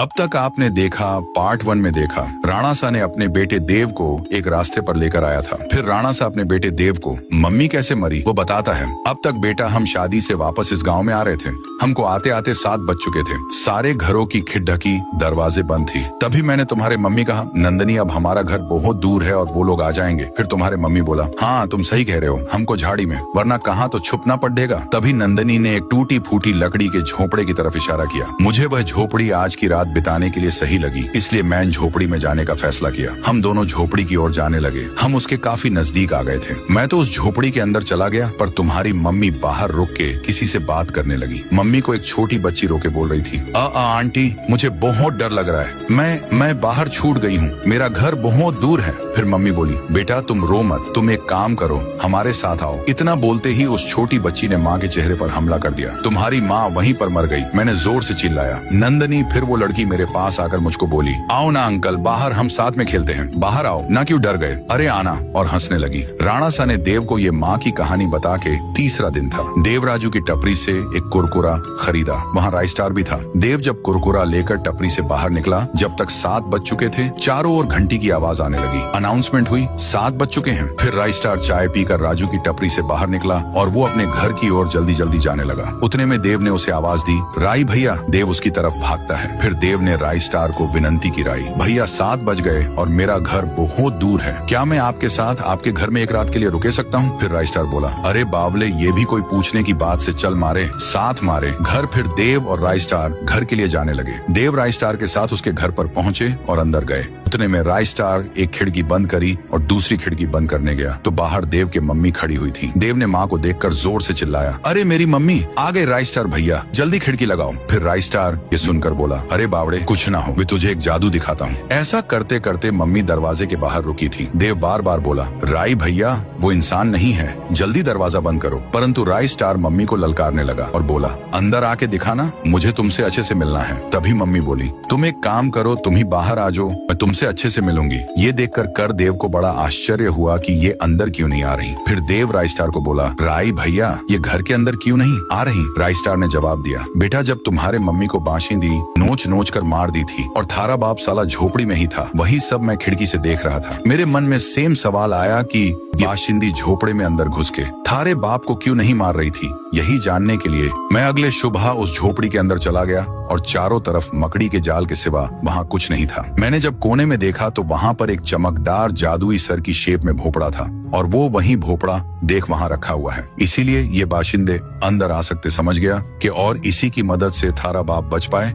अब तक आपने देखा, पार्ट 1 में देखा, राणा सा ने अपने बेटे देव को एक रास्ते पर लेकर आया था। फिर राणा सा अपने बेटे देव को मम्मी कैसे मरी वो बताता है। अब तक बेटा हम शादी से वापस इस गांव में आ रहे थे। हमको आते आते 7 बज चुके थे। सारे घरों की खिड़की दरवाजे बंद थी। तभी मैंने तुम्हारे मम्मी कहा, नंदनी अब हमारा घर बहुत दूर है और वो लोग आ जाएंगे। फिर तुम्हारे मम्मी बोला, हाँ तुम सही कह रहे हो, हमको झाड़ी में, वरना कहाँ तो छुपना पड़ेगा। तभी नंदनी ने एक टूटी फूटी लकड़ी के झोपड़े की तरफ इशारा किया। मुझे वह झोपड़ी आज की रात बिताने के लिए सही लगी, इसलिए मैं झोपड़ी में जाने का फैसला किया। हम दोनों झोपड़ी की ओर जाने लगे। हम उसके काफी नजदीक आ गए थे। मैं तो उस झोपड़ी के अंदर चला गया, पर तुम्हारी मम्मी बाहर रुक के किसी से बात करने लगी। मम्मी को एक छोटी बच्ची रोके बोल रही थी, आंटी मुझे बहुत डर लग रहा है, मैं बाहर छूट गई हूँ, मेरा घर बहुत दूर है। फिर मम्मी बोली, बेटा तुम रो मत, तुम एक काम करो, हमारे साथ आओ। इतना बोलते ही उस छोटी बच्ची ने माँ के चेहरे पर हमला कर दिया। तुम्हारी माँ वहीं पर मर गई। मैंने जोर से चिल्लाया। नंदनी फिर वो लड़की मेरे पास आकर मुझको बोली, आओ ना अंकल, बाहर हम साथ में खेलते हैं, बाहर आओ ना, क्यों डर गए, अरे आना, और हंसने लगी। राणा सा ने देव को ये माँ की कहानी बता के तीसरा दिन था। देवराजू की टपरी से एक कुरकुरा खरीदा, वहाँ राइस स्टार भी था। देव जब कुरकुरा लेकर टपरी से बाहर निकला, जब तक 7 बज चुके थे, चारों ओर घंटी की आवाज आने लगी। अनाउंसमेंट हुई, 7 बज चुके हैं। फिर राइस स्टार चाय पीकर राजू की टपरी से बाहर निकला और वो अपने घर की ओर जल्दी जल्दी जाने लगा। उतने में देव ने उसे आवाज दी, राई भैया। देव उसकी तरफ भागता है। फिर देव ने राइस स्टार को विनंती की, राई भैया 7 बज गए और मेरा घर बहुत दूर है, क्या मैं आपके साथ आपके घर में एक रात के लिए रुके सकता हूँ? फिर राइस स्टार बोला, अरे बावले, ये भी कोई पूछने की बात से चल मारे, साथ मारे घर। फिर देव और राइस स्टार घर के लिए जाने लगे। देव राइस स्टार के साथ उसके घर पर पहुंचे और अंदर गए। उतने में राइस स्टार एक खिड़की बंद करी और दूसरी खिड़की बंद करने गया तो बाहर देव की मम्मी खड़ी हुई थी। देव ने माँ को देखकर जोर से चिल्लाया, अरे मेरी मम्मी आ गए राइस स्टार भैया, जल्दी खिड़की लगाओ। फिर राइस स्टार ये सुनकर बोला, अरे बावड़े कुछ ना हो, मैं तुझे एक जादू दिखाता हूँ। ऐसा करते करते मम्मी दरवाजे के बाहर रुकी थी। देव बार बार बोला, राई भैया वो इंसान नहीं है, जल्दी दरवाजा बंद करो। परंतु राइस स्टार मम्मी को ललकारने लगा और बोला, अंदर आके दिखाना, मुझे तुमसे अच्छे से मिलना है। तभी मम्मी बोली, तुम एक काम करो, तुम ही बाहर आ जाओ, मैं तुमसे अच्छे से मिलूंगी। ये देखकर कर देव को बड़ा आश्चर्य हुआ कि ये अंदर क्यों नहीं आ रही। फिर देव राइस स्टार को बोला, राई भैया ये घर के अंदर क्यों नहीं आ रही? राइस स्टार ने जवाब दिया, बेटा जब तुम्हारे मम्मी को बाशिंदी नोच नोच कर मार दी थी और थारा बाप साला झोपड़ी में ही था, वही सब मैं खिड़की से देख रहा था। मेरे मन में सेम सवाल आया कि बाशिंदी झोपड़े में अंदर घुस के थारे बाप को क्यों नहीं मार रही थी। यही जानने के लिए मैं अगले सुबह उस झोपड़ी के अंदर चला गया और चारों तरफ मकड़ी के जाल के सिवा वहाँ कुछ नहीं था। मैंने जब कोने में देखा तो वहाँ पर एक चमकदार जादुई सर की शेप में भोपड़ा था और वो वही भोपड़ा देख वहाँ रखा हुआ है। इसीलिए ये बाशिंदे अंदर आ सकते समझ गया कि और इसी की मदद से थारा बाप बच पाए